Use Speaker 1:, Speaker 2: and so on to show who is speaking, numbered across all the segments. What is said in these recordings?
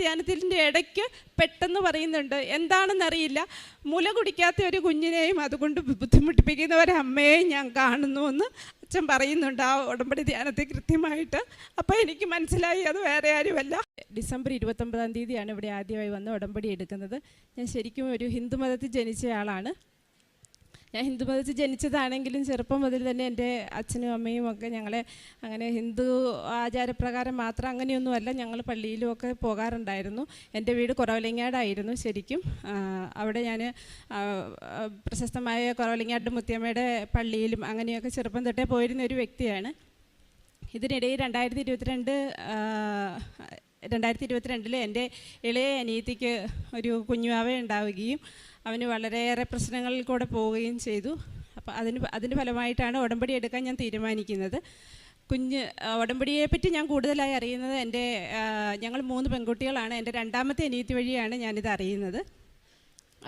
Speaker 1: ധ്യാനത്തിൻ്റെ ഇടയ്ക്ക് പെട്ടെന്ന് പറയുന്നുണ്ട്, എന്താണെന്നറിയില്ല, മുല കുടിക്കാത്ത ഒരു കുഞ്ഞിനെയും അതുകൊണ്ട് ബുദ്ധിമുട്ടിപ്പിക്കുന്ന ഒരമ്മയെയും ഞാൻ കാണുന്നുവെന്ന് അച്ഛൻ പറയുന്നുണ്ട് ആ ഉടമ്പടി ധ്യാനത്തിൽ കൃത്യമായിട്ട്. അപ്പോൾ എനിക്ക് മനസ്സിലായി അത് വേറെ ആരുമല്ല. ഡിസംബർ 29-ാം തീയതിയാണ് ഇവിടെ ആദ്യമായി വന്ന് ഉടമ്പടി എടുക്കുന്നത്. ഞാൻ ശരിക്കും ഒരു ഹിന്ദു മതത്തിൽ ജനിച്ചയാളാണ്. ഞാൻ ഹിന്ദു മതത്തിൽ ജനിച്ചതാണെങ്കിലും ചെറുപ്പം മുതൽ തന്നെ എൻ്റെ അച്ഛനും അമ്മയും ഒക്കെ ഞങ്ങളെ അങ്ങനെ ഹിന്ദു ആചാരപ്രകാരം മാത്രം അങ്ങനെയൊന്നുമല്ല, ഞങ്ങൾ പള്ളിയിലുമൊക്കെ പോകാറുണ്ടായിരുന്നു. എൻ്റെ വീട് കുറവലങ്ങാടായിരുന്നു ശരിക്കും. അവിടെ ഞാൻ പ്രശസ്തമായ കുറവലങ്ങാട് മുത്തിയമ്മയുടെ പള്ളിയിലും അങ്ങനെയൊക്കെ ചെറുപ്പം തൊട്ടേ പോയിരുന്ന ഒരു വ്യക്തിയാണ്. ഇതിനിടയിൽ 2022 എൻ്റെ ഇളയ അനിയത്തിക്ക് ഒരു കുഞ്ഞുവാവ ഉണ്ടാവുകയും അവന് വളരെയേറെ പ്രശ്നങ്ങളിൽ കൂടെ പോവുകയും ചെയ്തു. അപ്പോൾ അതിൻ്റെ ഫലമായിട്ടാണ് ഉടമ്പടി എടുക്കാൻ ഞാൻ തീരുമാനിക്കുന്നത്. ഉടമ്പടിയെപ്പറ്റി ഞാൻ കൂടുതലായി അറിയുന്നത് ഞങ്ങൾ 3 പെൺകുട്ടികളാണ്. എൻ്റെ രണ്ടാമത്തെ അനിയത്തി വഴിയാണ് ഞാനിത് അറിയുന്നത്.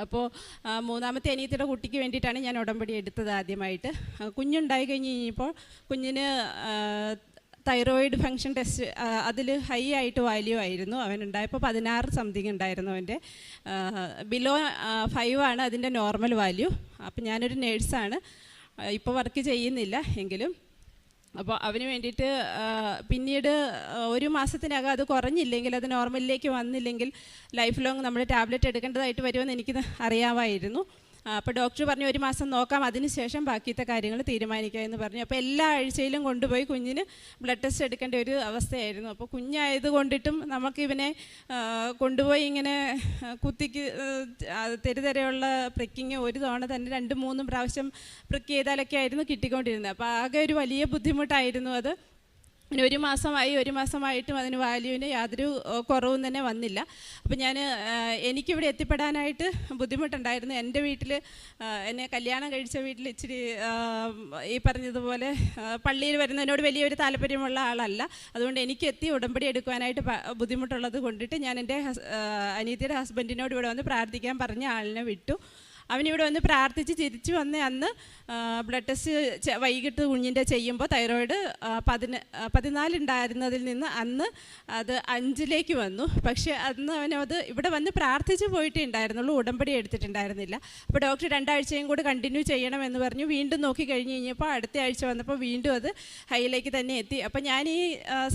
Speaker 1: അപ്പോൾ മൂന്നാമത്തെ അനിയത്തിയുടെ കുട്ടിക്ക് വേണ്ടിയിട്ടാണ് ഞാൻ ഉടമ്പടി എടുത്തത് ആദ്യമായിട്ട്. കുഞ്ഞുണ്ടായി കഴിഞ്ഞപ്പോൾ കുഞ്ഞിന് തൈറോയിഡ് ഫങ്ഷൻ ടെസ്റ്റ് അതിൽ ഹൈ ആയിട്ട് വാല്യൂ ആയിരുന്നു. അവനുണ്ടായപ്പോൾ 16 സംതിങ് ഉണ്ടായിരുന്നു. അവൻ്റെ ബിലോ 5 ആണ് അതിൻ്റെ നോർമൽ വാല്യൂ. അപ്പോൾ ഞാനൊരു നേഴ്സാണ്, ഇപ്പോൾ വർക്ക് ചെയ്യുന്നില്ല എങ്കിലും. അപ്പോൾ അവന് വേണ്ടിയിട്ട് പിന്നീട് 1 മാസത്തിനകം അത് കുറഞ്ഞില്ലെങ്കിൽ, അത് നോർമലിലേക്ക് വന്നില്ലെങ്കിൽ ലൈഫ് ലോങ് നമ്മൾ ടാബ്ലറ്റ് എടുക്കേണ്ടതായിട്ട് വരുമെന്ന് എനിക്ക് അറിയാമായിരുന്നു. അപ്പോൾ ഡോക്ടർ പറഞ്ഞു 1 മാസം നോക്കാം, അതിനുശേഷം ബാക്കിയത്തെ കാര്യങ്ങൾ തീരുമാനിക്കാം എന്ന് പറഞ്ഞു. അപ്പോൾ എല്ലാ ആഴ്ചയിലും കൊണ്ടുപോയി കുഞ്ഞിന് ബ്ലഡ് ടെസ്റ്റ് എടുക്കേണ്ട ഒരു അവസ്ഥയായിരുന്നു. അപ്പോൾ കുഞ്ഞായത് കൊണ്ടിട്ടും നമുക്കിവനെ കൊണ്ടുപോയി ഇങ്ങനെ കുത്തിക്ക് തെരുതെരെയുള്ള പ്രിക്കിങ് ഒരു തവണ തന്നെ 2-3 പ്രാവശ്യം പ്രിക്ക് ചെയ്താലൊക്കെ ആയിരുന്നു കിട്ടിക്കൊണ്ടിരുന്നത്. അപ്പോൾ ആകെ ഒരു വലിയ ബുദ്ധിമുട്ടായിരുന്നു അത്. 1 മാസമായിട്ടും അതിന് വാല്യൂവിന് യാതൊരു കുറവും തന്നെ വന്നില്ല. അപ്പോൾ എനിക്കിവിടെ എത്തിപ്പെടാനായിട്ട് ബുദ്ധിമുട്ടുണ്ടായിരുന്നു. എൻ്റെ വീട്ടിൽ എന്നെ കല്യാണം കഴിച്ച വീട്ടിൽ ഇച്ചിരി ഈ പറഞ്ഞതുപോലെ പള്ളിയിൽ വരുന്നതിനോട് വലിയൊരു താല്പര്യമുള്ള ആളല്ല. അതുകൊണ്ട് എനിക്ക് ഉടമ്പടി എടുക്കുവാനായിട്ട് ബുദ്ധിമുട്ടുള്ളത് കൊണ്ടിട്ട് ഞാൻ എൻ്റെ അനിയത്തിയുടെ ഹസ്ബൻഡിനോട് ഇവിടെ വന്ന് പ്രാർത്ഥിക്കാൻ പറഞ്ഞ ആളിനെ വിട്ടു. അവനിവിടെ വന്ന് പ്രാർത്ഥിച്ച് തിരിച്ചു വന്ന അന്ന് ബ്ലഡ് ടെസ്റ്റ് വൈകിട്ട് കുഞ്ഞിൻ്റെ ചെയ്യുമ്പോൾ തൈറോയിഡ് 14 ഉണ്ടായിരുന്നതിൽ നിന്ന് അന്ന് അത് 5-ലേക്ക് വന്നു. പക്ഷേ അന്ന് അവനത് ഇവിടെ വന്ന് പ്രാർത്ഥിച്ച് പോയിട്ടേ ഉണ്ടായിരുന്നുള്ളൂ, ഉടമ്പടി എടുത്തിട്ടുണ്ടായിരുന്നില്ല. അപ്പോൾ ഡോക്ടർ 2 ആഴ്ചയും കൂടി കണ്ടിന്യൂ ചെയ്യണമെന്ന് പറഞ്ഞു. വീണ്ടും നോക്കി കഴിഞ്ഞ് കഴിഞ്ഞപ്പോൾ അടുത്ത ആഴ്ച വന്നപ്പോൾ വീണ്ടും അത് ഹൈയിലേക്ക് തന്നെ എത്തി. അപ്പോൾ ഞാൻ ഈ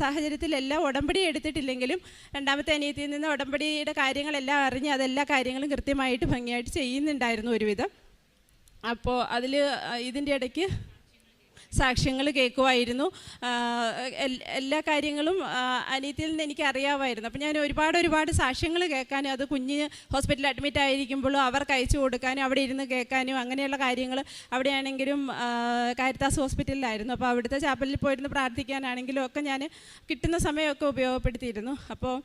Speaker 1: സാഹചര്യത്തിലെല്ലാം ഉടമ്പടി എടുത്തിട്ടില്ലെങ്കിലും രണ്ടാമത്തെ അനിയത്തിയിൽ നിന്ന് ഉടമ്പടിയുടെ കാര്യങ്ങളെല്ലാം അറിഞ്ഞ് അതെല്ലാ കാര്യങ്ങളും കൃത്യമായിട്ട് ഭംഗിയായിട്ട് ചെയ്യുന്നുണ്ടായിരുന്നു ഒരുവിധം. അപ്പോൾ ഇതിൻ്റെ ഇടയ്ക്ക് സാക്ഷ്യങ്ങൾ കേൾക്കുമായിരുന്നു. എല്ലാ കാര്യങ്ങളും അനിയത്തിയിൽ നിന്ന് എനിക്ക് അറിയാമായിരുന്നു. അപ്പോൾ ഞാൻ ഒരുപാട് സാക്ഷ്യങ്ങൾ കേൾക്കാനും അത് കുഞ്ഞിന് ഹോസ്പിറ്റലിൽ അഡ്മിറ്റ് ആയിരിക്കുമ്പോഴും അവർക്ക് അയച്ചു കൊടുക്കാനും അവിടെ ഇരുന്ന് കേൾക്കാനും അങ്ങനെയുള്ള കാര്യങ്ങൾ. അവിടെയാണെങ്കിലും കാരിത്താസ് ഹോസ്പിറ്റലിലായിരുന്നു. അപ്പോൾ അവിടുത്തെ ചാപ്പലിൽ പോയിരുന്ന് പ്രാർത്ഥിക്കാനാണെങ്കിലും ഒക്കെ ഞാൻ കിട്ടുന്ന സമയമൊക്കെ ഉപയോഗപ്പെടുത്തിയിരുന്നു. അപ്പോൾ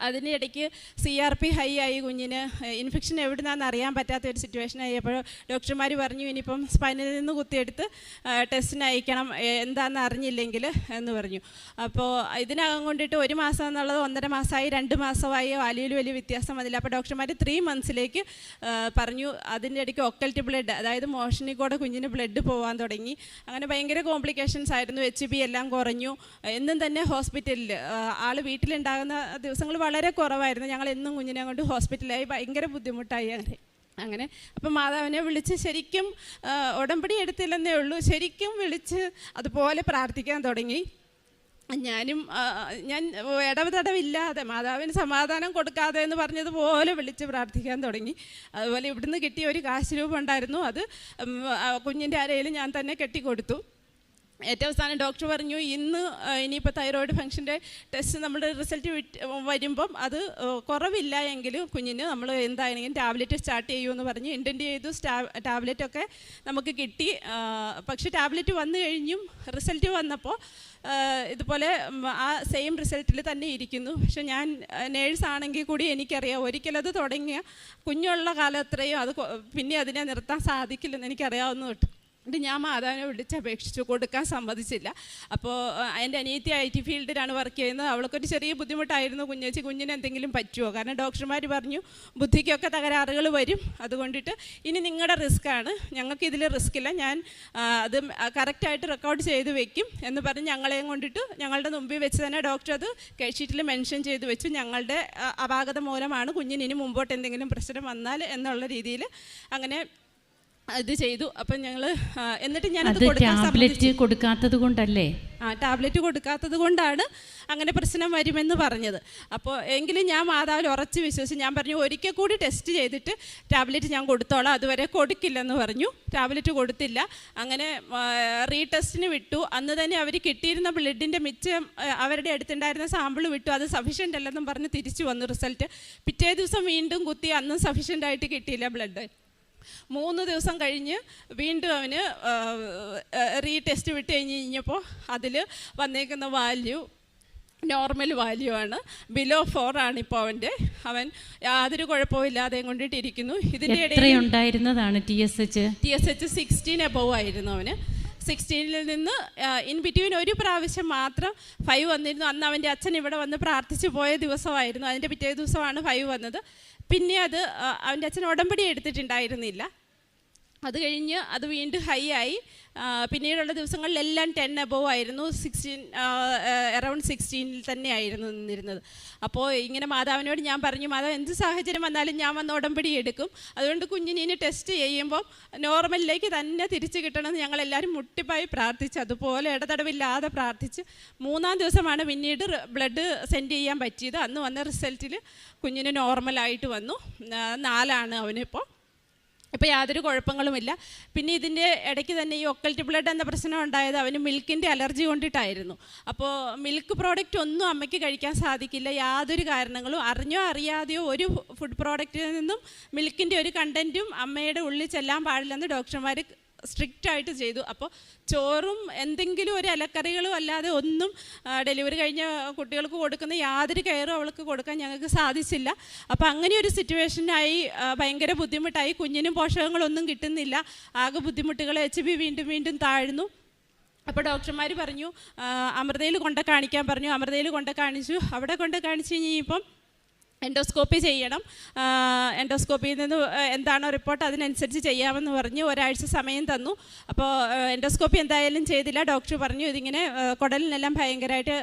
Speaker 1: അതിനിടയ്ക്ക് CRP ഹൈ ആയി, കുഞ്ഞിന് ഇൻഫെക്ഷൻ എവിടുന്നാന്ന് അറിയാൻ പറ്റാത്ത ഒരു സിറ്റുവേഷൻ ആയി. അപ്പോൾ ഡോക്ടർമാർ പറഞ്ഞു ഇനിയിപ്പം സ്പൈനിൽ നിന്ന് കുത്തിയെടുത്ത് ടെസ്റ്റിന് അയക്കണം, എന്താണെന്ന് അറിഞ്ഞില്ലെങ്കിൽ എന്ന് പറഞ്ഞു. അപ്പോൾ ഇതിനകം കൊണ്ടിട്ട് 1 മാസം എന്നുള്ളത് 1.5 മാസമായി, 2 മാസമായി, വാല്യൂവിൽ വലിയ വ്യത്യാസം വന്നില്ല. അപ്പോൾ ഡോക്ടർമാർ 3 മന്ത്സിലേക്ക് പറഞ്ഞു. അതിൻ്റെ ഇടയ്ക്ക് ഒക്കൽറ്റ് ബ്ലഡ്, അതായത് മോഷനിൽ കൂടെ കുഞ്ഞിന് ബ്ലഡ് പോകാൻ തുടങ്ങി. അങ്ങനെ ഭയങ്കര കോംപ്ലിക്കേഷൻസ് ആയിരുന്നു. HB എല്ലാം കുറഞ്ഞു. എന്നും തന്നെ ഹോസ്പിറ്റലിൽ ആൾ വീട്ടിലുണ്ടാകുന്ന ദിവസങ്ങൾ വളരെ കുറവായിരുന്നു. ഞങ്ങൾ എന്നും കുഞ്ഞിനെ കൊണ്ട് ഹോസ്പിറ്റലായി, ഭയങ്കര ബുദ്ധിമുട്ടായി. അങ്ങനെ അപ്പോൾ മാതാവിനെ വിളിച്ച് ശരിക്കും ഉടമ്പടി എടുത്തില്ലെന്നേ ഉള്ളൂ, ശരിക്കും വിളിച്ച് അതുപോലെ പ്രാർത്ഥിക്കാൻ തുടങ്ങി. ഞാൻ ഇടവില്ലാതെ മാതാവിന് സമാധാനം കൊടുക്കാതെ എന്ന് പറഞ്ഞതുപോലെ വിളിച്ച് പ്രാർത്ഥിക്കാൻ തുടങ്ങി. അതുപോലെ ഇവിടുന്ന് കിട്ടിയ ഒരു കാശ് രൂപ ഉണ്ടായിരുന്നു, അത് കുഞ്ഞിൻ്റെ അരയിൽ ഞാൻ തന്നെ കെട്ടിക്കൊടുത്തു. ഏറ്റവും അവസാനം ഡോക്ടർ പറഞ്ഞു ഇനിയിപ്പോൾ തൈറോയിഡ് ഫങ്ഷൻ്റെ ടെസ്റ്റ് നമ്മുടെ റിസൾട്ട് വരുമ്പം അത് കുറവില്ല എങ്കിലും കുഞ്ഞിന് നമ്മൾ എന്തായാലും ടാബ്ലറ്റ് സ്റ്റാർട്ട് ചെയ്യുമെന്ന് പറഞ്ഞ് ഇൻറ്റൻറ്റ് ചെയ്തു. ടാബ്ലറ്റൊക്കെ നമുക്ക് കിട്ടി. പക്ഷേ ടാബ്ലറ്റ് വന്നു കഴിഞ്ഞും റിസൾട്ട് വന്നപ്പോൾ ഇതുപോലെ ആ സെയിം റിസൾട്ടിൽ തന്നെ ഇരിക്കുന്നു. പക്ഷെ ഞാൻ നേഴ്സാണെങ്കിൽ കൂടി എനിക്കറിയാം ഒരിക്കലത് തുടങ്ങിയ കുഞ്ഞുള്ള കാലം അത്രയും അത് പിന്നെ അതിനെ നിർത്താൻ സാധിക്കില്ലെന്ന് എനിക്കറിയാവുന്ന തൊട്ട്. ഇത് ഞാൻ മാതാവിനെ വിളിച്ച് അപേക്ഷിച്ചു, കൊടുക്കാൻ സമ്മതിച്ചില്ല. അപ്പോൾ എൻ്റെ അനിയത്തി IT ഫീൽഡിലാണ് വർക്ക് ചെയ്യുന്നത്. അവൾക്കൊരു ചെറിയ ബുദ്ധിമുട്ടായിരുന്നു, കുഞ്ഞിന് എന്തെങ്കിലും പറ്റുമോ, കാരണം ഡോക്ടർമാർ പറഞ്ഞു ബുദ്ധിക്കൊക്കെ തകരാറുകൾ വരും, അതുകൊണ്ടിട്ട് ഇനി നിങ്ങളുടെ റിസ്ക്കാണ്, ഞങ്ങൾക്ക് ഇതിൽ റിസ്ക് ഇല്ല, ഞാൻ അത് കറക്റ്റായിട്ട് റെക്കോർഡ് ചെയ്ത് വെക്കും എന്ന് പറഞ്ഞ് ഞങ്ങളെയും കൊണ്ടിട്ട് ഞങ്ങളുടെ മുമ്പിൽ വെച്ച് തന്നെ ഡോക്ടർ അത് കേസ് ഷീറ്റിൽ മെൻഷൻ ചെയ്ത് വെച്ചു. ഞങ്ങളുടെ അപാകത മൂലമാണ് കുഞ്ഞിന് ഇനി മുമ്പോട്ട് എന്തെങ്കിലും പ്രശ്നം വന്നാൽ എന്നുള്ള രീതിയിൽ അങ്ങനെ ഇത് ചെയ്തു. അപ്പം ഞങ്ങൾ എന്നിട്ട് ഞാനത്
Speaker 2: കൊടുക്കാത്തത് കൊണ്ടല്ലേ,
Speaker 1: ടാബ്ലറ്റ് കൊടുക്കാത്തത് കൊണ്ടാണ് അങ്ങനെ പ്രശ്നം വരുമെന്ന് പറഞ്ഞത്. അപ്പോൾ എങ്കിലും ഞാൻ മാതാവിൽ ഉറച്ച് വിശ്വസിച്ച് ഞാൻ പറഞ്ഞു ഒരിക്കൽ കൂടി ടെസ്റ്റ് ചെയ്തിട്ട് ടാബ്ലറ്റ് ഞാൻ കൊടുത്തോളാം, അതുവരെ കൊടുക്കില്ലെന്ന് പറഞ്ഞു. ടാബ്ലറ്റ് കൊടുത്തില്ല. അങ്ങനെ റീടെസ്റ്റിന് വിട്ടു. അന്ന് തന്നെ അവർ കിട്ടിയിരുന്ന ബ്ലഡിൻ്റെ മിച്ചം അവരുടെ അടുത്തുണ്ടായിരുന്ന സാമ്പിൾ വിട്ടു, അത് സഫീഷ്യൻ്റ് അല്ലെന്നും പറഞ്ഞ് തിരിച്ചു വന്നു റിസൾട്ട്. പിറ്റേ ദിവസം വീണ്ടും കുത്തി, അന്നും സഫീഷ്യൻ്റ് ആയിട്ട് കിട്ടിയില്ല ബ്ലഡ്. 3 ദിവസം കഴിഞ്ഞ് വീണ്ടും അവന് റീടെസ്റ്റ് വിട്ട് കഴിഞ്ഞപ്പോൾ അതിൽ വന്നേക്കുന്ന വാല്യൂ നോർമൽ വാല്യൂ ആണ്, ബിലോ 4 ആണ് ഇപ്പോൾ അവൻ യാതൊരു കുഴപ്പമില്ലാതെ കൊണ്ടിട്ടിരിക്കുന്നു. ഇതിൻ്റെ ഇടയിൽ
Speaker 2: ഉണ്ടായിരുന്നതാണ് TSH
Speaker 1: 16 എബോവ് ആയിരുന്നു അവന്. 16 നിന്ന് ഇൻ ബിറ്റ്വീൻ ഒരു പ്രാവശ്യം മാത്രം 5 വന്നിരുന്നു. അന്ന് അവൻ്റെ അച്ഛൻ ഇവിടെ വന്ന് പ്രാർത്ഥിച്ചു പോയ ദിവസമായിരുന്നു. അതിൻ്റെ പിറ്റേ ദിവസമാണ് 5 വന്നത്. പിന്നെ അത് അവൻ്റെ അച്ഛൻ ഉടമ്പടി എടുത്തിട്ടുണ്ടായിരുന്നില്ല. അത് കഴിഞ്ഞ് അത് വീണ്ടും ഹൈ ആയി. പിന്നീടുള്ള ദിവസങ്ങളിലെല്ലാം 10 എബോവ് ആയിരുന്നു. 16 അറൗണ്ട് 16 തന്നെ ആയിരുന്നു നിന്നിരുന്നത്. അപ്പോൾ ഇങ്ങനെ മാതാവിനോട് ഞാൻ പറഞ്ഞു, മാതാവ് എന്ത് സാഹചര്യം വന്നാലും ഞാൻ വന്ന് ഉടമ്പടി എടുക്കും, അതുകൊണ്ട് കുഞ്ഞിനെ ടെസ്റ്റ് ചെയ്യുമ്പോൾ നോർമലിലേക്ക് തന്നെ തിരിച്ചു കിട്ടണമെന്ന് ഞങ്ങളെല്ലാവരും മുട്ടിപ്പായി പ്രാർത്ഥിച്ചു. അതുപോലെ ഇടതടവില്ലാതെ പ്രാർത്ഥിച്ച് 3-ാം ദിവസമാണ് പിന്നീട് ബ്ലഡ് സെൻഡ് ചെയ്യാൻ പറ്റിയത്. അന്ന് വന്ന റിസൾട്ടിൽ കുഞ്ഞിന് നോർമലായിട്ട് വന്നു. 4 ആണ് അവനിപ്പോൾ. ഇപ്പോൾ യാതൊരു കുഴപ്പങ്ങളുമില്ല. പിന്നെ ഇതിൻ്റെ ഇടയ്ക്ക് തന്നെ ഈ ഒക്കൽറ്റ് ബ്ലഡ് എന്ന പ്രശ്നം ഉണ്ടായത് അവന് മിൽക്കിൻ്റെ അലർജി കൊണ്ടിട്ടായിരുന്നു. അപ്പോൾ മിൽക്ക് പ്രോഡക്റ്റ് ഒന്നും അമ്മയ്ക്ക് കഴിക്കാൻ സാധിക്കില്ല, യാതൊരു കാരണങ്ങളും അറിഞ്ഞോ അറിയാതെയോ ഒരു ഫുഡ് പ്രോഡക്റ്റിൽ നിന്നും മിൽക്കിൻ്റെ ഒരു കണ്ടൻറ്റും അമ്മയുടെ ഉള്ളിൽ ചെല്ലാൻ പാടില്ലെന്ന് ഡോക്ടർമാർ സ്ട്രിക്റ്റായിട്ട് ചെയ്തു. അപ്പോൾ ചോറും എന്തെങ്കിലും ഒരു ഇലക്കറികളും അല്ലാതെ ഒന്നും ഡെലിവറി കഴിഞ്ഞ കുട്ടികൾക്ക് കൊടുക്കുന്ന യാതൊരു കെയറും അവൾക്ക് കൊടുക്കാൻ ഞങ്ങൾക്ക് സാധിച്ചില്ല. അപ്പോൾ അങ്ങനെ ഒരു സിറ്റുവേഷനായി, ഭയങ്കര ബുദ്ധിമുട്ടായി. കുഞ്ഞിനും പോഷകങ്ങളൊന്നും കിട്ടുന്നില്ല, ആകെ ബുദ്ധിമുട്ടുകൾ. HB വീണ്ടും വീണ്ടും താഴ്ന്നു. അപ്പോൾ ഡോക്ടർമാർ പറഞ്ഞു അമൃതയിൽ കൊണ്ട് കാണിക്കാൻ പറഞ്ഞു. അമൃതയിൽ കൊണ്ട് കാണിച്ചു. അവിടെ കൊണ്ട് കാണിച്ച് കഴിഞ്ഞപ്പം എൻഡോസ്കോപ്പി ചെയ്യണം. എൻഡോസ്കോപ്പിയിൽ നിന്ന് എന്താണോ റിപ്പോർട്ട് അതിനനുസരിച്ച് ചെയ്യാമെന്ന് പറഞ്ഞ് ഒരാഴ്ച സമയം തന്നു. അപ്പോൾ എൻഡോസ്കോപ്പി എന്തായാലും ചെയ്തില്ല. ഡോക്ടർ പറഞ്ഞു ഇതിങ്ങനെ കുടലിനെല്ലാം ഭയങ്കരമായിട്ട്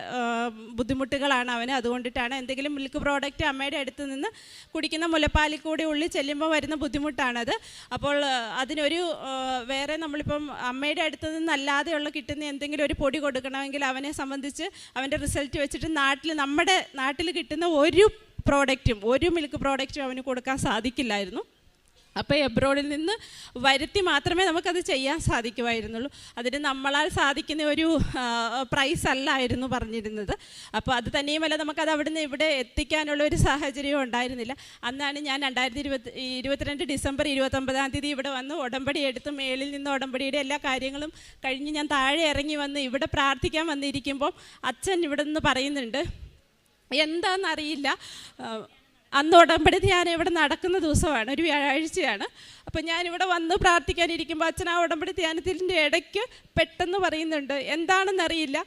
Speaker 1: ബുദ്ധിമുട്ടുകളാണ് അവന്, അതുകൊണ്ടിട്ടാണ് എന്തെങ്കിലും മിൽക്ക് പ്രോഡക്റ്റ് അമ്മയുടെ അടുത്ത് നിന്ന് കുടിക്കുന്ന മുലപ്പാലിൽ കൂടി ഉള്ളിൽ ചെല്ലുമ്പോൾ വരുന്ന ബുദ്ധിമുട്ടാണത്. അപ്പോൾ അതിനൊരു വേറെ നമ്മളിപ്പം അമ്മയുടെ അടുത്ത് നിന്നല്ലാതെയുള്ള കിട്ടുന്ന എന്തെങ്കിലും ഒരു പൊടി കൊടുക്കണമെങ്കിൽ അവനെ സംബന്ധിച്ച് അവൻ്റെ റിസൾട്ട് വെച്ചിട്ട് നമ്മുടെ നാട്ടിൽ കിട്ടുന്ന ഒരു മിൽക്ക് പ്രോഡക്റ്റും അവന് കൊടുക്കാൻ സാധിക്കില്ലായിരുന്നു. അപ്പോൾ എബ്രോഡിൽ നിന്ന് വരുത്തി മാത്രമേ നമുക്കത് ചെയ്യാൻ സാധിക്കുമായിരുന്നുള്ളൂ. അതിന് നമ്മളാൽ സാധിക്കുന്ന ഒരു പ്രൈസ് അല്ലായിരുന്നു പറഞ്ഞിരുന്നത്. അപ്പോൾ അത് തന്നെയുമല്ല, നമുക്കത് അവിടുന്ന് ഇവിടെ എത്തിക്കാനുള്ള ഒരു സാഹചര്യവും ഉണ്ടായിരുന്നില്ല. അന്നാണ് ഞാൻ 2022 ഡിസംബർ 29-ാം തീയതി ഇവിടെ വന്ന് ഉടമ്പടി എടുത്ത് മേളിൽ നിന്ന് ഉടമ്പടിയുടെ എല്ലാ കാര്യങ്ങളും കഴിഞ്ഞ് ഞാൻ താഴെ ഇറങ്ങി വന്ന് ഇവിടെ പ്രാർത്ഥിക്കാൻ വന്നിരിക്കുമ്പോൾ അച്ഛൻ ഇവിടെ നിന്ന് പറയുന്നുണ്ട്, എന്താണെന്നറിയില്ല, അന്ന് ഉടമ്പടി ധ്യാനം ഇവിടെ നടക്കുന്ന ദിവസമാണ്, ഒരു വ്യാഴാഴ്ചയാണ്. അപ്പോൾ ഞാനിവിടെ വന്ന് പ്രാർത്ഥിക്കാനിരിക്കുമ്പോൾ അച്ഛൻ ആ ഉടമ്പടി ധ്യാനത്തിൻ്റെ ഇടയ്ക്ക് പെട്ടെന്ന് പറയുന്നുണ്ട്, എന്താണെന്നറിയില്ല,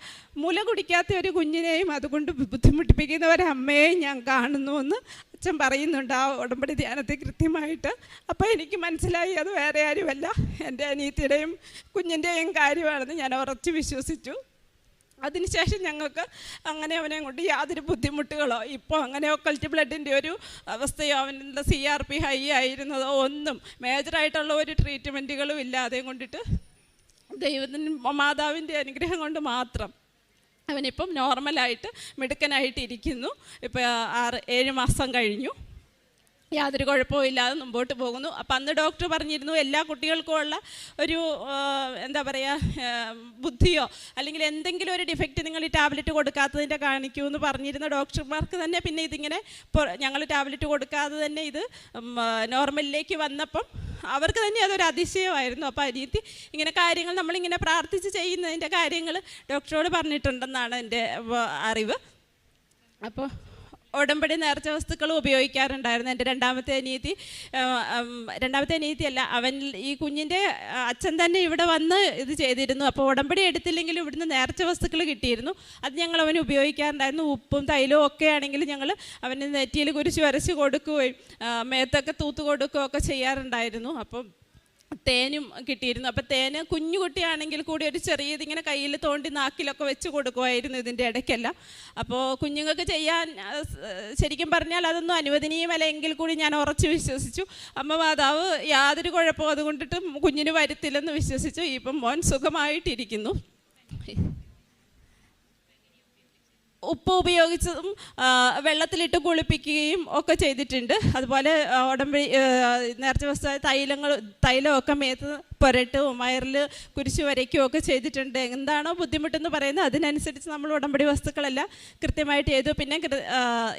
Speaker 1: മുല കുടിക്കാത്ത ഒരു കുഞ്ഞിനെയും അതുകൊണ്ട് ബുദ്ധിമുട്ടിപ്പിക്കുന്ന ഒരമ്മയെയും ഞാൻ കാണുന്നുവെന്ന് അച്ഛൻ പറയുന്നുണ്ട് ആ ഉടമ്പടി ധ്യാനത്തിൽ കൃത്യമായിട്ട്. അപ്പോൾ എനിക്ക് മനസ്സിലായി അത് വേറെ ആരുമല്ല, എൻ്റെ അനിയത്തിയുടെയും കുഞ്ഞിൻ്റെയും കാര്യമാണെന്ന് ഞാൻ ഉറച്ച് വിശ്വസിച്ചു. അതിനുശേഷം ഞങ്ങൾക്ക് അങ്ങനെ അവനെ കൊണ്ട് യാതൊരു ബുദ്ധിമുട്ടുകളോ ഇപ്പോൾ അങ്ങനെ ഒക്കൽറ്റ് ബ്ലഡിൻ്റെ ഒരു അവസ്ഥയോ അവൻ്റെ CRP ഹൈ ആയിരുന്നതോ ഒന്നും മേജറായിട്ടുള്ള ഒരു ട്രീറ്റ്മെൻറ്റുകളും ഇല്ലാതെ കൊണ്ടിട്ട് ദൈവത്തിൻ്റെ മാതാവിൻ്റെ അനുഗ്രഹം കൊണ്ട് മാത്രം അവനിപ്പം നോർമലായിട്ട് മിടുക്കനായിട്ട് ഇരിക്കുന്നു. ഇപ്പോൾ 6-7 മാസം കഴിഞ്ഞു, യാതൊരു കുഴപ്പവും ഇല്ലാതെ മുമ്പോട്ട് പോകുന്നു. അപ്പം അന്ന് ഡോക്ടർ പറഞ്ഞിരുന്നു എല്ലാ കുട്ടികൾക്കും ഉള്ള ഒരു എന്താ പറയുക ബുദ്ധിയോ അല്ലെങ്കിൽ എന്തെങ്കിലും ഒരു ഡിഫക്റ്റ് നിങ്ങൾ ഈ ടാബ്ലറ്റ് കൊടുക്കാത്തതിൻ്റെ കാണിക്കൂ എന്ന് പറഞ്ഞിരുന്ന ഡോക്ടർമാർക്ക് തന്നെ പിന്നെ ഇതിങ്ങനെ ഞങ്ങൾ ടാബ്ലറ്റ് കൊടുക്കാതെ തന്നെ ഇത് നോർമലിലേക്ക് വന്നപ്പം അവർക്ക് തന്നെ അതൊരു അതിശയമായിരുന്നു. അപ്പോൾ അനിയത്തി ഇങ്ങനെ കാര്യങ്ങൾ നമ്മളിങ്ങനെ പ്രാർത്ഥിച്ച് ചെയ്യുന്നതിൻ്റെ കാര്യങ്ങൾ ഡോക്ടറോട് പറഞ്ഞിട്ടുണ്ടെന്നാണ് എൻ്റെ അറിവ്. അപ്പോൾ ഉടമ്പടി നേർച്ച വസ്തുക്കൾ ഉപയോഗിക്കാറുണ്ടായിരുന്നു. എൻ്റെ രണ്ടാമത്തെ അനിയത്തിയല്ല, അവൻ ഈ കുഞ്ഞിൻ്റെ അച്ഛൻ തന്നെ ഇവിടെ വന്ന് ഇത് ചെയ്തിരുന്നു. അപ്പോൾ ഉടമ്പടി എടുത്തില്ലെങ്കിലും ഇവിടുന്ന് നേർച്ച വസ്തുക്കൾ കിട്ടിയിരുന്നു. അത് ഞങ്ങൾ അവന് ഉപയോഗിക്കാറുണ്ടായിരുന്നു. ഉപ്പും തൈലവും ഒക്കെ ആണെങ്കിലും ഞങ്ങൾ അവന് നെറ്റിയിൽ കുരിശ് വരച്ച് കൊടുക്കുകയും മേത്തൊക്കെ തൂത്ത് കൊടുക്കുകയും ഒക്കെ ചെയ്യാറുണ്ടായിരുന്നു. അപ്പം തേനും കിട്ടിയിരുന്നു. അപ്പോൾ തേന് കുഞ്ഞുകുട്ടിയാണെങ്കിൽ കൂടി ഒരു ചെറിയതിങ്ങനെ കയ്യിൽ തോണ്ടി നാക്കിലൊക്കെ വെച്ച് കൊടുക്കുമായിരുന്നു ഇതിൻ്റെ ഇടയ്ക്കെല്ലാം. അപ്പോൾ കുഞ്ഞുങ്ങൾക്ക് ചെയ്യാൻ ശരിക്കും പറഞ്ഞാൽ അതൊന്നും അനുവദനീയമല്ല എങ്കിൽ കൂടി ഞാൻ ഉറച്ചു വിശ്വസിച്ചു. അമ്മ മാതാവ് യാതൊരു കുഴപ്പവും അതുകൊണ്ടിട്ടും കുഞ്ഞിന് വരുത്തില്ലെന്ന് വിശ്വസിച്ചു. ഇപ്പം മോൻ സുഖമായിട്ടിരിക്കുന്നു. ഉപ്പ് ഉപയോഗിച്ചതും വെള്ളത്തിലിട്ട് കുളിപ്പിക്കുകയും ഒക്കെ ചെയ്തിട്ടുണ്ട്. അതുപോലെ ഉടമ്പടി നേർച്ച വസ്തു തൈലമൊക്കെ മേത്ത് പുരട്ടും വയറിൽ കുരിശ് വരയ്ക്കുകയും ഒക്കെ ചെയ്തിട്ടുണ്ട്. എന്താണോ ബുദ്ധിമുട്ടെന്ന് പറയുന്നത് അതിനനുസരിച്ച് നമ്മൾ ഉടമ്പടി വസ്തുക്കളെല്ലാം കൃത്യമായിട്ട് ചെയ്തു. പിന്നെ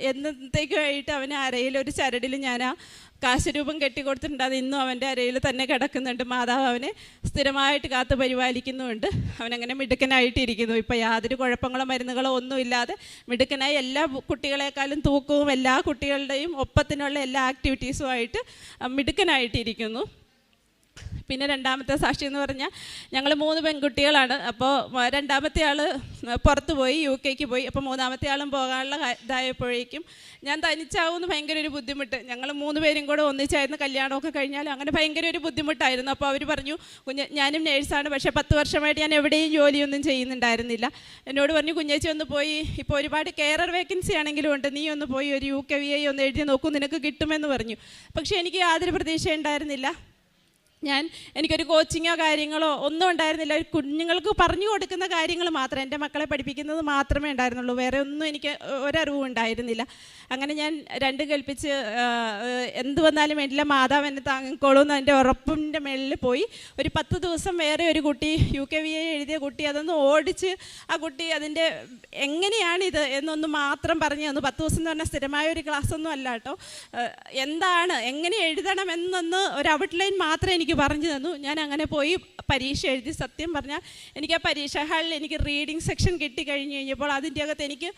Speaker 1: എന്നത്തേക്കുമായിട്ട് അവന് അരയിൽ ഒരു ചരടിൽ ഞാൻ ആ കാശരൂപം കെട്ടിക്കൊടുത്തിട്ടുണ്ട്. അത് ഇന്നും അവൻ്റെ അരയിൽ തന്നെ കിടക്കുന്നുണ്ട്. മാതാവ് അവനെ സ്ഥിരമായിട്ട് കാത്തു പരിപാലിക്കുന്നുമുണ്ട്. അവനങ്ങനെ മിടുക്കനായിട്ടിരിക്കുന്നു. ഇപ്പോൾ യാതൊരു കുഴപ്പങ്ങളോ മരുന്നുകളോ ഒന്നുമില്ലാതെ മിടുക്കനായി എല്ലാ കുട്ടികളെക്കാളും തൂക്കവും എല്ലാ കുട്ടികളുടെയും ഒപ്പത്തിനുള്ള എല്ലാ ആക്ടിവിറ്റീസുമായിട്ട് മിടുക്കനായിട്ടിരിക്കുന്നു. പിന്നെ രണ്ടാമത്തെ സാക്ഷി എന്ന് പറഞ്ഞാൽ ഞങ്ങൾ 3 പെൺകുട്ടികളാണ്. അപ്പോൾ രണ്ടാമത്തെ ആൾ പുറത്ത് പോയി, UK പോയി. അപ്പോൾ മൂന്നാമത്തെ ആളും പോകാനുള്ള ഇതായപ്പോഴേക്കും ഞാൻ തനിച്ചാവുമെന്ന് ഭയങ്കര ഒരു ബുദ്ധിമുട്ട്. ഞങ്ങൾ 3 പേരും കൂടെ ഒന്നിച്ചായിരുന്നു കല്യാണമൊക്കെ കഴിഞ്ഞാലും അങ്ങനെ ഭയങ്കര ഒരു ബുദ്ധിമുട്ടായിരുന്നു. അപ്പോൾ അവർ പറഞ്ഞു, ഞാനും നേഴ്സാണ്, പക്ഷേ 10 വർഷമായിട്ട് ഞാൻ എവിടെയും ജോലിയൊന്നും ചെയ്യുന്നുണ്ടായിരുന്നില്ല. എന്നോട് പറഞ്ഞു, കുഞ്ഞേച്ചി ഒന്ന് പോയി, ഇപ്പോൾ ഒരുപാട് കെയറർ വേക്കൻസി ആണെങ്കിലും ഉണ്ട്, നീ ഒന്ന് പോയി ഒരു UKVA ഒന്ന് എഴുതി നോക്കൂ, നിനക്ക് കിട്ടുമെന്ന് പറഞ്ഞു. പക്ഷേ എനിക്ക് യാതൊരു പ്രതീക്ഷ ഉണ്ടായിരുന്നില്ല. എനിക്കൊരു കോച്ചിങ്ങോ കാര്യങ്ങളോ ഒന്നും ഉണ്ടായിരുന്നില്ല. ഒരു കുഞ്ഞുങ്ങൾക്ക് പറഞ്ഞു കൊടുക്കുന്ന കാര്യങ്ങൾ മാത്രം, എൻ്റെ മക്കളെ പഠിപ്പിക്കുന്നത് മാത്രമേ ഉണ്ടായിരുന്നുള്ളൂ. വേറെ ഒന്നും എനിക്ക് ഒരറിവും ഉണ്ടായിരുന്നില്ല. അങ്ങനെ ഞാൻ 2 കൽപ്പിച്ച് എന്ത് വന്നാലും വേണ്ടില്ല, മാതാവ് എന്നെ താങ്ങിക്കോളൂ എന്ന് അതിൻ്റെ ഉറപ്പിൻ്റെ മേളിൽ പോയി. ഒരു 10 ദിവസം വേറെ ഒരു കുട്ടി UKVA എഴുതിയ കുട്ടി അതൊന്ന് ഓടിച്ച് ആ കുട്ടി അതിൻ്റെ എങ്ങനെയാണിത് എന്നൊന്ന് മാത്രം പറഞ്ഞു തന്നു. 10 ദിവസം എന്ന് പറഞ്ഞാൽ സ്ഥിരമായ ഒരു ക്ലാസ്സൊന്നും അല്ല കേട്ടോ. എന്താണ് എങ്ങനെ എഴുതണം എന്നൊന്ന് ഒരു ഔട്ട്ലൈൻ മാത്രമേ എനിക്ക് പറഞ്ഞു തന്നു. ഞാൻ അങ്ങനെ പോയി പരീക്ഷ എഴുതി. സത്യം പറഞ്ഞാൽ എനിക്ക് ആ പരീക്ഷാ ഹാളിൽ എനിക്ക് റീഡിങ് സെക്ഷൻ കിട്ടിക്കഴിഞ്ഞ് കഴിഞ്ഞപ്പോൾ അതിൻ്റെ അകത്ത് എനിക്ക്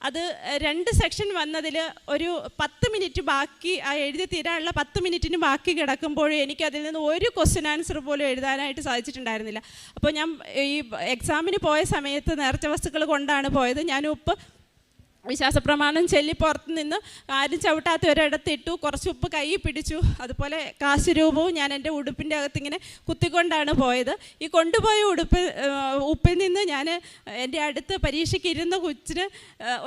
Speaker 1: അത് 2 സെക്ഷൻ വന്നതിൽ ഒരു 10 മിനിറ്റ് ബാക്കി, ആ എഴുതി തീരാനുള്ള 10 മിനിറ്റിന് ബാക്കി കിടക്കുമ്പോഴും എനിക്കതിൽ നിന്ന് ഒരു ക്വസ്റ്റ്യൻ ആൻസർ പോലും എഴുതാനായിട്ട് സാധിച്ചിട്ടുണ്ടായിരുന്നില്ല. അപ്പോൾ ഞാൻ ഈ എക്സാമിന് പോയ സമയത്ത് നേർച്ച വസ്തുക്കൾ കൊണ്ടാണ് പോയത്. ഞാൻ ഉപ്പ് വിശ്വാസപ്രമാണം ചൊല്ലി പുറത്ത് നിന്ന് ആരും ചവിട്ടാത്ത ഒരിടത്തിട്ടു, കുറച്ച് ഉപ്പ് കൈ പിടിച്ചു. അതുപോലെ കാശുരൂപവും ഞാൻ എൻ്റെ ഉടുപ്പിൻ്റെ അകത്തിങ്ങനെ കുത്തിക്കൊണ്ടാണ് പോയത്. ഈ കൊണ്ടുപോയ ഉപ്പിൽ നിന്ന് ഞാൻ എൻ്റെ അടുത്ത് പരീക്ഷയ്ക്ക് ഇരുന്ന കൊച്ചിന്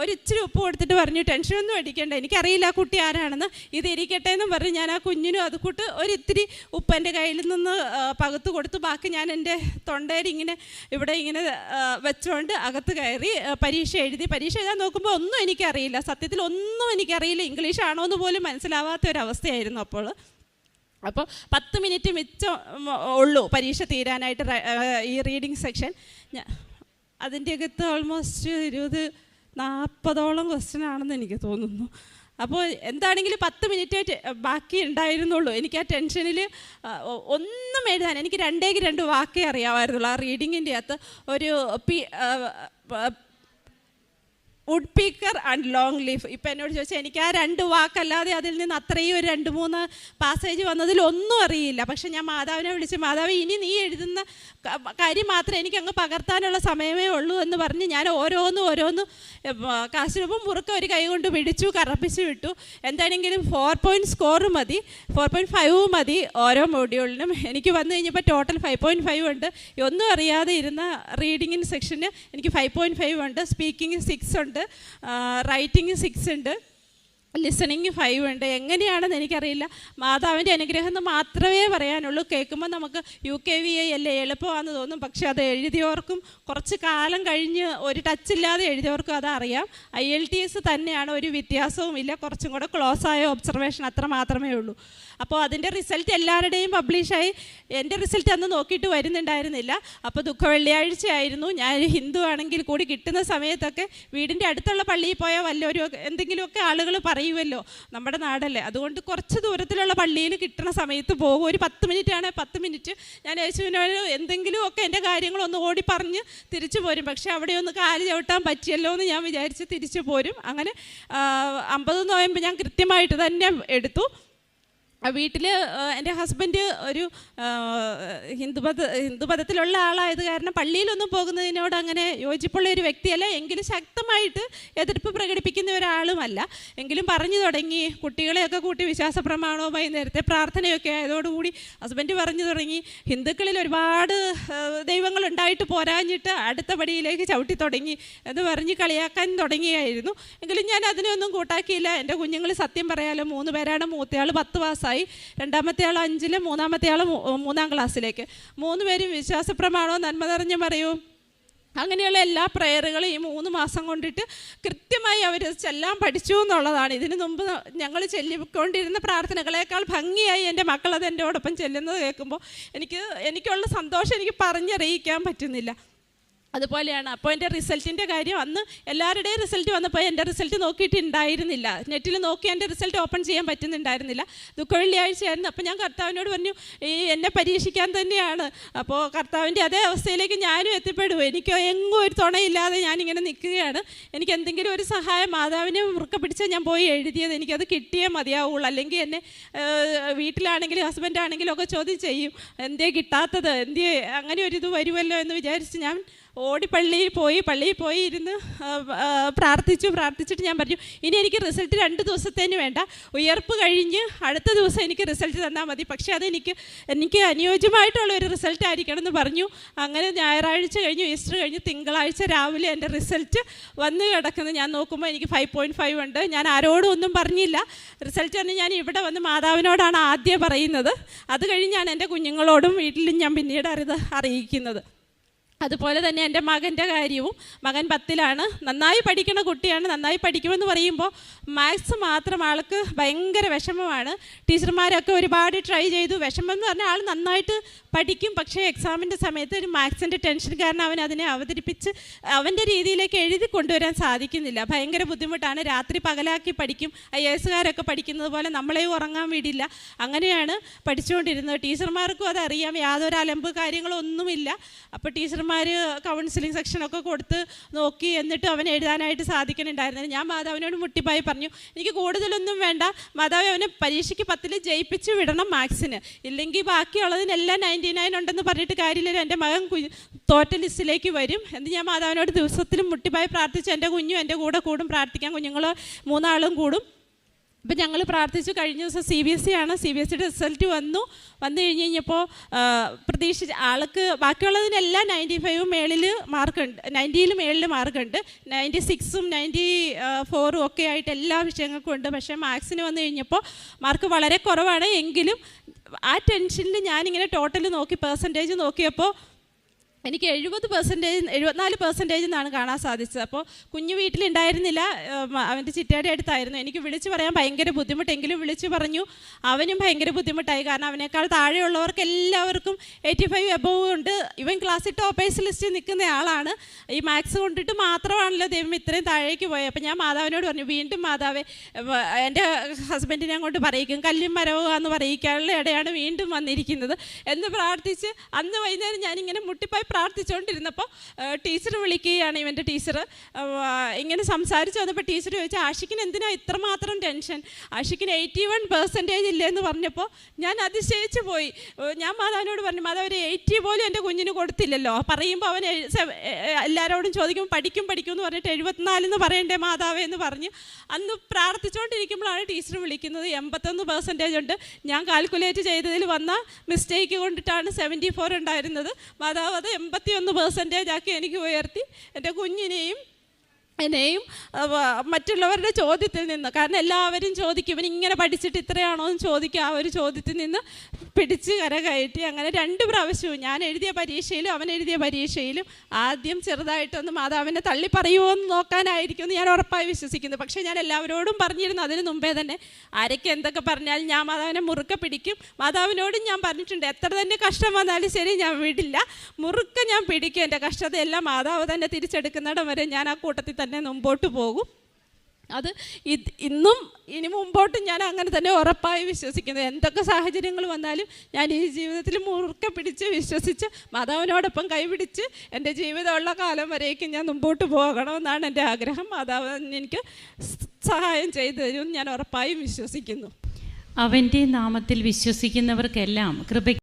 Speaker 1: ഒരിച്ചിരി ഉപ്പ് കൊടുത്തിട്ട് പറഞ്ഞു, ടെൻഷനൊന്നും അടിക്കേണ്ട, എനിക്കറിയില്ല ആ കുട്ടി ആരാണെന്ന്, ഇത് ഇരിക്കട്ടെ എന്നും പറഞ്ഞ് ഞാൻ ആ കുഞ്ഞിനും അതുകൂട്ട് ഒരിത്തിരി ഉപ്പ് എൻ്റെ കയ്യിൽ നിന്ന് പകുത്ത് കൊടുത്തു. ബാക്കി ഞാൻ എൻ്റെ തൊണ്ടയിൽ ഇവിടെ ഇങ്ങനെ വെച്ചുകൊണ്ട് അകത്ത് കയറി പരീക്ഷ എഴുതി. പരീക്ഷ എഴുതാൻ നോക്കുമ്പോൾ ഒന്നും എനിക്കറിയില്ല, സത്യത്തിൽ ഒന്നും എനിക്കറിയില്ല. ഇംഗ്ലീഷ് ആണോ എന്ന് പോലും മനസ്സിലാവാത്ത ഒരവസ്ഥയായിരുന്നു അപ്പോൾ. 10 മിനിറ്റ് മിച്ചം ഉള്ളൂ പരീക്ഷ തീരാനായിട്ട്. ഈ റീഡിങ് സെക്ഷൻ അതിൻ്റെ അകത്ത് ഓൾമോസ്റ്റ് 20-40ഓളം ക്വസ്റ്റ്യൻ ആണെന്ന് എനിക്ക് തോന്നുന്നു. അപ്പോൾ എന്താണെങ്കിലും 10 മിനിറ്റ് ബാക്കി ഉണ്ടായിരുന്നുള്ളൂ. എനിക്ക് ആ ടെൻഷനിൽ ഒന്നും എഴുതാൻ എനിക്ക് 2 വാക്കേ അറിയാമായിരുന്നുള്ളൂ. ആ റീഡിങ്ങിൻ്റെ അകത്ത് ഒരു വുഡ് പീക്കർ ആൻഡ് ലോങ് ലീഫ്. ഇപ്പം എന്നോട് ചോദിച്ചാൽ എനിക്ക് ആ 2 വാക്കല്ലാതെ അതിൽ നിന്ന് അത്രയും ഒരു 2-3 പാസേജ് വന്നതിൽ ഒന്നും അറിയില്ല. പക്ഷെ ഞാൻ മാതാവിനെ വിളിച്ച്, മാതാവ് ഇനി നീ എഴുതുന്ന കാര്യം മാത്രമേ എനിക്ക് അങ്ങ് പകർത്താനുള്ള സമയമേ ഉള്ളൂ എന്ന് പറഞ്ഞ് ഞാൻ ഓരോന്ന് കാശുരൂപം മുറുക്ക ഒരു കൈ കൊണ്ട് പിടിച്ചു, കറപ്പിച്ച് വിട്ടു. എന്താണെങ്കിലും 4 പോയിൻറ്റ് സ്കോർ മതി, 4.5 മതി ഓരോ മൊഡ്യൂളിനും. എനിക്ക് വന്നു കഴിഞ്ഞപ്പോൾ ടോട്ടൽ 5.5 ഉണ്ട്. ഒന്നും അറിയാതെ ഇരുന്ന റീഡിങ്ങിന് സെക്ഷന് എനിക്ക് 5.5 ഉണ്ട്. സ്പീക്കിംഗ് 6 ഉണ്ട്, റൈറ്റിംഗ് 6 ഉണ്ട്, ലിസണിങ് 5 ഉണ്ട്. എങ്ങനെയാണെന്ന് എനിക്കറിയില്ല. മാതാവിൻ്റെ അനുഗ്രഹം എന്ന് മാത്രമേ പറയാനുള്ളൂ. കേൾക്കുമ്പോൾ നമുക്ക് UKVA അല്ലേ എളുപ്പമാണെന്ന് തോന്നും, പക്ഷേ അത് എഴുതിയവർക്കും കുറച്ച് കാലം കഴിഞ്ഞ് ഒരു ടച്ചില്ലാതെ എഴുതിയവർക്കും അതറിയാം. IELTS തന്നെയാണ്, ഒരു വ്യത്യാസവുമില്ല. കുറച്ചും കൂടെ ക്ലോസ് ആയ ഒബ്സർവേഷൻ അത്ര മാത്രമേ ഉള്ളൂ. അപ്പോൾ അതിൻ്റെ റിസൾട്ട് എല്ലാവരുടെയും പബ്ലിഷായി. എൻ്റെ റിസൾട്ട് അന്ന് നോക്കിയിട്ട് വരുന്നുണ്ടായിരുന്നില്ല. അപ്പോൾ ദുഃഖവെള്ളിയാഴ്ച ആയിരുന്നു. ഞാൻ ഹിന്ദു ആണെങ്കിൽ കൂടി കിട്ടുന്ന സമയത്തൊക്കെ വീടിൻ്റെ അടുത്തുള്ള പള്ളിയിൽ പോയാൽ വല്ലവരും എന്തെങ്കിലുമൊക്കെ ആളുകൾ പറയും, അറിയുമല്ലോ, നമ്മുടെ നാടല്ലേ. അതുകൊണ്ട് കുറച്ച് ദൂരത്തിലുള്ള പള്ളിയിൽ കിട്ടുന്ന സമയത്ത് പോകും. ഒരു 10 മിനിറ്റാണ്, 10 മിനിറ്റ് ഞാൻ യേശുവിനോട് എന്തെങ്കിലുമൊക്കെ എൻ്റെ കാര്യങ്ങളൊന്ന് ഓടി പറഞ്ഞ് തിരിച്ചു പോരും. പക്ഷേ അവിടെ ഒന്ന് കാല് ചവിട്ടാൻ പറ്റിയല്ലോ എന്ന് ഞാൻ വിചാരിച്ച് തിരിച്ചു പോരും. അങ്ങനെ 50 നോയമ്പ് ഞാൻ കൃത്യമായിട്ട് തന്നെ എടുത്തു. വീട്ടിൽ എൻ്റെ ഹസ്ബൻഡ് ഒരു ഹിന്ദുമതത്തിലുള്ള ആളായത് കാരണം പള്ളിയിലൊന്നും പോകുന്നതിനോട് അങ്ങനെ യോജിപ്പുള്ള ഒരു വ്യക്തിയല്ല, എങ്കിലും ശക്തമായിട്ട് എതിർപ്പ് പ്രകടിപ്പിക്കുന്ന ഒരാളുമല്ല. എങ്കിലും പറഞ്ഞു തുടങ്ങി, കുട്ടികളെയൊക്കെ കൂട്ടി വിശ്വാസ പ്രമാണവുമായി നേരത്തെ പ്രാർത്ഥനയൊക്കെ ആയതോടുകൂടി ഹസ്ബൻഡ് പറഞ്ഞു തുടങ്ങി, ഹിന്ദുക്കളിൽ ഒരുപാട് ദൈവങ്ങളുണ്ടായിട്ട് പോരാഞ്ഞിട്ട് അടുത്ത പടിയിലേക്ക് ചവിട്ടി തുടങ്ങി എന്ന് പറഞ്ഞ് കളിയാക്കാൻ തുടങ്ങിയായിരുന്നു. എങ്കിലും ഞാൻ അതിനെയൊന്നും കൂട്ടാക്കിയില്ല. എൻ്റെ കുഞ്ഞുങ്ങൾ സത്യം പറയാലോ 3 പേരാണ്. മൂത്തയാൾ 10 മാസമായി, രണ്ടാമത്തെ ആൾ 5-ൽ, മൂന്നാമത്തെ ആൾ 3-ാം ക്ലാസ്സിലേക്ക്. 3 പേരും വിശ്വാസ പ്രമാണവും നന്മ നിറഞ്ഞ പറയും അങ്ങനെയുള്ള എല്ലാ പ്രയറുകളും ഈ 3 മാസം കൊണ്ടിട്ട് കൃത്യമായി അവർ ചെല്ലാൻ പഠിച്ചു എന്നുള്ളതാണ്. ഇതിനു മുമ്പ് ഞങ്ങൾ ചൊല്ലിക്കൊണ്ടിരുന്ന പ്രാർത്ഥനകളേക്കാൾ ഭംഗിയായി എൻ്റെ മക്കളത് എൻ്റെയോടൊപ്പം ചെല്ലുന്നത് കേൾക്കുമ്പോൾ എനിക്കുള്ള സന്തോഷം എനിക്ക് പറഞ്ഞറിയിക്കാൻ പറ്റുന്നില്ല. അതുപോലെയാണ്. അപ്പോൾ എൻ്റെ റിസൾട്ടിൻ്റെ കാര്യം, അന്ന് എല്ലാവരുടെയും റിസൾട്ട് വന്നപ്പോൾ എൻ്റെ റിസൾട്ട് നോക്കിയിട്ടുണ്ടായിരുന്നില്ല. നെറ്റിൽ നോക്കി എൻ്റെ റിസൾട്ട് ഓപ്പൺ ചെയ്യാൻ പറ്റുന്നുണ്ടായിരുന്നില്ല. ദുഃഖവെള്ളിയാഴ്ചയായിരുന്നു. അപ്പോൾ ഞാൻ കർത്താവിനോട് പറഞ്ഞു, എന്നെ പരീക്ഷിക്കാൻ തന്നെയാണ്. അപ്പോൾ കർത്താവിൻ്റെ അതേ അവസ്ഥയിലേക്ക് ഞാനും എത്തിപ്പെടും. എനിക്ക് എങ്ങും ഒരു തുണയില്ലാതെ ഞാനിങ്ങനെ നിൽക്കുകയാണ്. എനിക്ക് എന്തെങ്കിലും ഒരു സഹായം മാതാവിനെ മുറുക്ക പിടിച്ചാൽ ഞാൻ പോയി എഴുതിയത്, എനിക്കത് കിട്ടിയേ മതിയാവുള്ളൂ. അല്ലെങ്കിൽ എന്നെ വീട്ടിലാണെങ്കിലും ഹസ്ബൻഡാണെങ്കിലും ഒക്കെ ചോദ്യം ചെയ്യും, എന്തേ കിട്ടാത്തത്, എന്തേ അങ്ങനെ ഒരിത് വരുമല്ലോ എന്ന് വിചാരിച്ച് ഞാൻ ഓടി പള്ളിയിൽ പോയി ഇരുന്ന് പ്രാർത്ഥിച്ചിട്ട് ഞാൻ പറഞ്ഞു, ഇനി എനിക്ക് റിസൾട്ട് 2 ദിവസത്തേന് വേണ്ട, ഉയർപ്പ് കഴിഞ്ഞ് അടുത്ത ദിവസം എനിക്ക് റിസൾട്ട് തന്നാൽ മതി. പക്ഷേ എനിക്ക് അനുയോജ്യമായിട്ടുള്ള ഒരു റിസൾട്ട് ആയിരിക്കണം എന്ന് പറഞ്ഞു. അങ്ങനെ ഞായറാഴ്ച കഴിഞ്ഞു, ഈസ്റ്റർ കഴിഞ്ഞ് തിങ്കളാഴ്ച രാവിലെ എൻ്റെ റിസൾട്ട് വന്ന് കിടക്കുന്നത് ഞാൻ നോക്കുമ്പോൾ എനിക്ക് 5.5 ഉണ്ട്. ഞാൻ ആരോടും ഒന്നും പറഞ്ഞില്ല. റിസൾട്ട് തന്നെ ഞാൻ ഇവിടെ വന്ന് മാതാവിനോടാണ് ആദ്യം പറയുന്നത്. അത് കഴിഞ്ഞാണ് എൻ്റെ കുഞ്ഞുങ്ങളോടും വീട്ടിലും ഞാൻ പിന്നീട് അറിയിക്കുന്നത്. അതുപോലെ തന്നെ എൻ്റെ മകൻ്റെ കാര്യവും, മകൻ 10-ലാണ്, നന്നായി പഠിക്കുന്ന കുട്ടിയാണ്. നന്നായി പഠിക്കുമെന്ന് പറയുമ്പോൾ മാത്സ് മാത്രം ആൾക്ക് ഭയങ്കര വിഷമമാണ്. ടീച്ചർമാരൊക്കെ ഒരുപാട് ട്രൈ ചെയ്തു. വിഷമം എന്ന് പറഞ്ഞാൽ ആൾ നന്നായിട്ട് പഠിക്കും, പക്ഷേ എക്സാമിൻ്റെ സമയത്ത് ഒരു മാത്സിൻ്റെ ടെൻഷൻ കാരണം അവൻ അതിനെ അവതരിപ്പിച്ച് അവൻ്റെ രീതിയിലേക്ക് എഴുതി കൊണ്ടുവരാൻ സാധിക്കുന്നില്ല. ഭയങ്കര ബുദ്ധിമുട്ടാണ്. രാത്രി പകലാക്കി പഠിക്കും. IAS-കാരൊക്കെ പഠിക്കുന്നത് പോലെ നമ്മളെയും ഉറങ്ങാൻ വിടില്ല. അങ്ങനെയാണ് പഠിച്ചുകൊണ്ടിരുന്നത്. ടീച്ചർമാർക്കും അതറിയാം, യാതൊരു അലമ്പ് കാര്യങ്ങളൊന്നുമില്ല. അപ്പോൾ ടീച്ചർമാർ കൗൺസിലിംഗ് സെക്ഷനൊക്കെ കൊടുത്ത് നോക്കി, എന്നിട്ട് അവൻ എഴുതാനായിട്ട് സാധിക്കുന്നുണ്ടായിരുന്നില്ല. ഞാൻ മാതാവിനോട് മുട്ടിപ്പായി പറഞ്ഞു, എനിക്ക് കൂടുതലൊന്നും വേണ്ട മാതാവ്, അവനെ പരീക്ഷയ്ക്ക് 10-ൽ ജയിപ്പിച്ച് വിടണം മാത്സിന്, ഇല്ലെങ്കിൽ ബാക്കിയുള്ളതിനെല്ലാം 99 ഉണ്ടെന്ന് പറഞ്ഞിട്ട് കാര്യമില്ല, എൻ്റെ മകൻ തോറ്റ ലിസ്റ്റിലേക്ക് വരും എന്ന് ഞാൻ മാതാവിനോട് ദിവസത്തിലും മുട്ടിപ്പായി പ്രാർത്ഥിച്ചു. എൻ്റെ കുഞ്ഞും എൻ്റെ കൂടെ കൂടും, പ്രാർത്ഥിക്കാൻ കുഞ്ഞുങ്ങൾ 3 ആളും കൂടും. ഇപ്പം ഞങ്ങൾ പ്രാർത്ഥിച്ചു. കഴിഞ്ഞ ദിവസം CBSE ആണ്. CBSEയുടെ റിസൾട്ട് വന്നു കഴിഞ്ഞപ്പോൾ പ്രതീക്ഷിച്ച ആൾക്ക് ബാക്കിയുള്ളതിനെല്ലാം 95 മേളിൽ മാർക്കുണ്ട്, 90-ൽ മേളിൽ മാർക്കുണ്ട്, 96ഉം 94ഉം ഒക്കെ ആയിട്ട് എല്ലാ വിഷയങ്ങൾക്കും ഉണ്ട്. പക്ഷേ മാത്സിന് വന്നു കഴിഞ്ഞപ്പോൾ മാർക്ക് വളരെ കുറവാണ്. എങ്കിലും ആ ടെൻഷനിൽ ഞാനിങ്ങനെ ടോട്ടൽ നോക്കി, പെർസെൻറ്റേജ് നോക്കിയപ്പോൾ എനിക്ക് 74% എന്നാണ് കാണാൻ സാധിച്ചത്. അപ്പോൾ കുഞ്ഞു വീട്ടിലുണ്ടായിരുന്നില്ല, അവൻ്റെ ചിറ്റയുടെ അടുത്തായിരുന്നു. എനിക്ക് വിളിച്ച് പറയാൻ ഭയങ്കര ബുദ്ധിമുട്ടെങ്കിലും വിളിച്ച് പറഞ്ഞു. അവനും ഭയങ്കര ബുദ്ധിമുട്ടായി, കാരണം അവനേക്കാൾ താഴെയുള്ളവർക്ക് എല്ലാവർക്കും 85 എബോവ് ഉണ്ട്. ഇവൻ ക്ലാസ്സിൽ ടോപ്പേഴ്സ് ലിസ്റ്റിൽ നിൽക്കുന്ന ആളാണ്. ഈ മാത്സ് കൊണ്ടിട്ട് മാത്രമാണല്ലോ ദൈവം ഇത്രയും താഴേക്ക് പോയത്. അപ്പോൾ ഞാൻ മാതാവിനോട് പറഞ്ഞു, വീണ്ടും മാതാവേ, എൻ്റെ ഹസ്ബൻഡിനെ കൊണ്ട് പറയിക്കും, കല്ലും മരവും എന്ന് പറയിക്കാനുള്ള ഇടയാണ് വീണ്ടും വന്നിരിക്കുന്നത് എന്ന് പ്രാർത്ഥിച്ച് അന്ന് വൈകുന്നേരം ഞാനിങ്ങനെ മുട്ടിപ്പായി പ്രാർത്ഥിച്ചുകൊണ്ടിരുന്നപ്പോൾ ടീച്ചർ വിളിക്കുകയാണ്, ഇവൻ്റെ ടീച്ചർ. ഇങ്ങനെ സംസാരിച്ച് വന്നപ്പോൾ ടീച്ചർ ചോദിച്ചു, ആഷിക്കിന് എന്തിനാ ഇത്രമാത്രം ടെൻഷൻ, ആഷിക്കിന് 81% ഇല്ലെന്ന് പറഞ്ഞപ്പോൾ ഞാൻ അതിശയിച്ചു പോയി. ഞാൻ മാതാവിനോട് പറഞ്ഞു, മാതാവ് ഒരു 80 പോലും എൻ്റെ കുഞ്ഞിന് കൊടുത്തില്ലല്ലോ. പറയുമ്പോൾ അവൻ എല്ലാവരോടും ചോദിക്കും പഠിക്കും എന്ന് പറഞ്ഞിട്ട് 74 എന്ന് പറയണ്ടേ മാതാവേ എന്ന് പറഞ്ഞ് അന്ന് പ്രാർത്ഥിച്ചുകൊണ്ടിരിക്കുമ്പോഴാണ് ടീച്ചർ വിളിക്കുന്നത്. 81% ഉണ്ട്. ഞാൻ കാൽക്കുലേറ്റ് ചെയ്തതിൽ വന്ന മിസ്റ്റേക്ക് കൊണ്ടിട്ടാണ് 74 ഉണ്ടായിരുന്നത്. മാതാവ് അത് 81% ആക്കി എനിക്ക് ഉയർത്തി. എൻ്റെ കുഞ്ഞിനെയും എന്നെയും മറ്റുള്ളവരുടെ ചോദ്യത്തിൽ നിന്ന്, കാരണം എല്ലാവരും ചോദിക്കും ഇവൻ ഇങ്ങനെ പഠിച്ചിട്ട് ഇത്രയാണോ എന്ന് ചോദിക്കുക, ആ ഒരു ചോദ്യത്തിൽ നിന്ന് പിടിച്ച് കരകയറ്റി. അങ്ങനെ 2 പ്രാവശ്യവും ഞാൻ എഴുതിയ പരീക്ഷയിലും അവൻ എഴുതിയ പരീക്ഷയിലും ആദ്യം ചെറുതായിട്ടൊന്ന് മാതാവിനെ തള്ളി പറയുമോ എന്ന് നോക്കാനായിരിക്കും എന്ന് ഞാൻ ഉറപ്പായി വിശ്വസിക്കുന്നു. പക്ഷേ ഞാൻ എല്ലാവരോടും പറഞ്ഞിരുന്നു അതിന് മുമ്പേ തന്നെ, ആരൊക്കെ എന്തൊക്കെ പറഞ്ഞാലും ഞാൻ മാതാവിനെ മുറുക്ക പിടിക്കും. മാതാവിനോടും ഞാൻ പറഞ്ഞിട്ടുണ്ട്, എത്ര തന്നെ കഷ്ടം വന്നാലും ശരി ഞാൻ വിടില്ല, മുറുക്ക ഞാൻ പിടിക്കും. എൻ്റെ കഷ്ടതയെല്ലാം മാതാവ് തന്നെ തിരിച്ചെടുക്കുന്നിടം വരെ ഞാൻ ആ കൂട്ടത്തിൽ തന്നെ മുമ്പോട്ട് പോകും. അത് ഇന്നും ഇനി മുമ്പോട്ടും ഞാൻ അങ്ങനെ തന്നെ ഉറപ്പായി വിശ്വസിക്കുന്നു. എന്തൊക്കെ സാഹചര്യങ്ങൾ വന്നാലും ഞാൻ ഈ ജീവിതത്തിൽ മുറുക്കെ പിടിച്ച് വിശ്വസിച്ച് മാതാവിനോടൊപ്പം കൈപിടിച്ച് എൻ്റെ ജീവിതമുള്ള കാലം വരേക്കും ഞാൻ മുമ്പോട്ട് പോകണമെന്നാണ് എൻ്റെ ആഗ്രഹം. മാതാവ് എനിക്ക് സഹായം ചെയ്തു തരും ഞാൻ ഉറപ്പായും വിശ്വസിക്കുന്നു.
Speaker 2: അവൻ്റെ നാമത്തിൽ വിശ്വസിക്കുന്നവർക്കെല്ലാം കൃപ